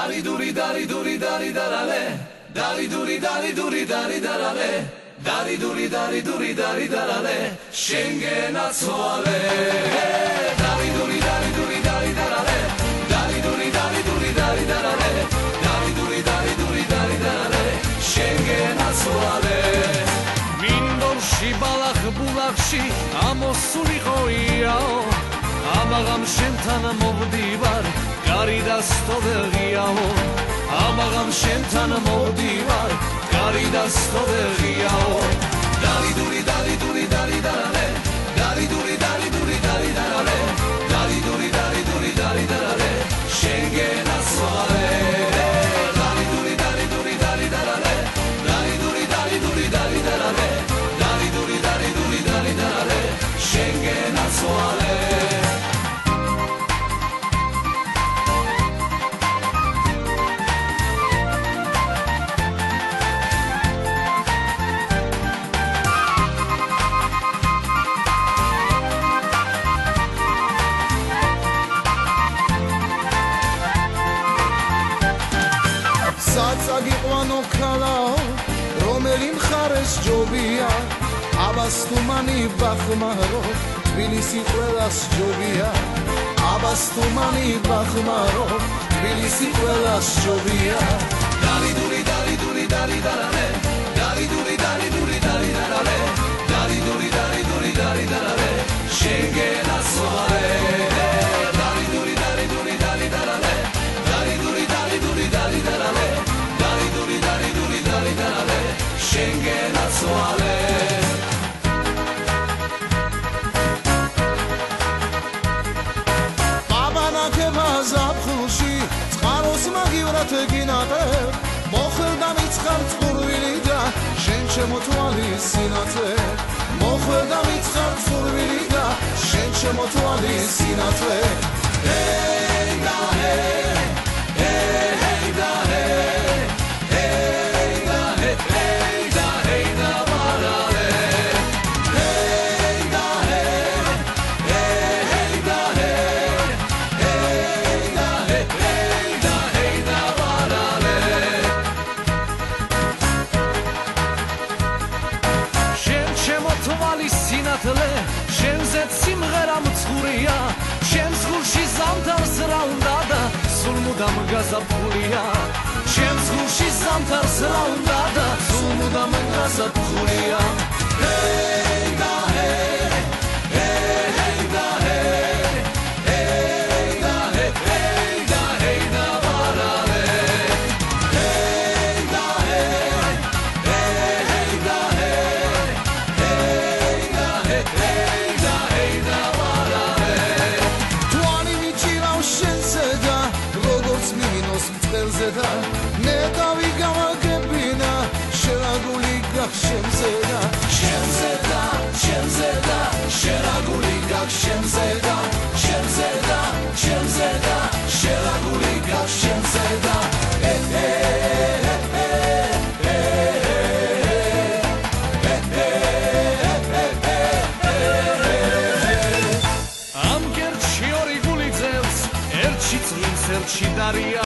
Dari duri dari duri dari darale Dari duri dari duri dari darale Dari duri dari duri dari darale Schengen atzuale Dari duri dari duri dari darale Dari duri dari duri dari darale Dari duri dari duri dari darale Schengen atzuale Mindorshi balakh bulakshi amosuli khoiao Amagam shentan movdivar Gari dastovegiao Amagam shentan movdivar Gari dastovegiao Dari duri dari duri dari darale Dari duri dari duri dari darale Dari duri dari duri dari darale Schengen atzuale Dari duri dari duri dari darale Dari duri dari duri dari darale Dari duri dari duri dari darale Schengen atzuale Satsag'iqvano kalao romeli მხარეს ჯობია აბას თუმანი ბახმარო თბილისი ყველას ჯობია აბას თუმანი ბახმარო თბილისი ყველას ჯობია Dari duri dari duri dari darale Dari duri dari duri dari darale Dari duri dari duri dari darale Schengen atzuale Dari duri dari duri dari darale Dari duri dari duri dari darale Dari duri dari duri dari darale Schengen atzuale აბანაკება ზაფხულში წყაროს მაგივრად გინატებ მოხვდა მიცხარ წყურვილი და შენ შემოთვალის სინათლე მოხვდა მიცხარ წყურვილი და შენ შემოთვალის სინათლე Hey da hey hey da hey hey da hey da hey da barale Hey da hey hey da hey da hey da barale შენ შემოთვალის სინათლე შენზე სიმღერა მწყურია შენს გულში ზამთარს რა უნდა და სულ მუდამ გაზაფხულია შენს გულში ზამთარს რა უნდა და სულ მუდამ გაზაფხულია Hey da hey hey da hey da hey da barale Hey da hey da hey da barale თვალი მიჭირავს შენზე და როგორც მინოს მწყელზე და ნეტავი გამაგებინა შერაგული გახ შენზე და შენზე და შენზე და შერაგული გახ შენზე და შენზე და შენზე და შერაგული გახ შენზე და ამ გერჩი ორი გული ძევს ერთში წვიმს ერთში დარია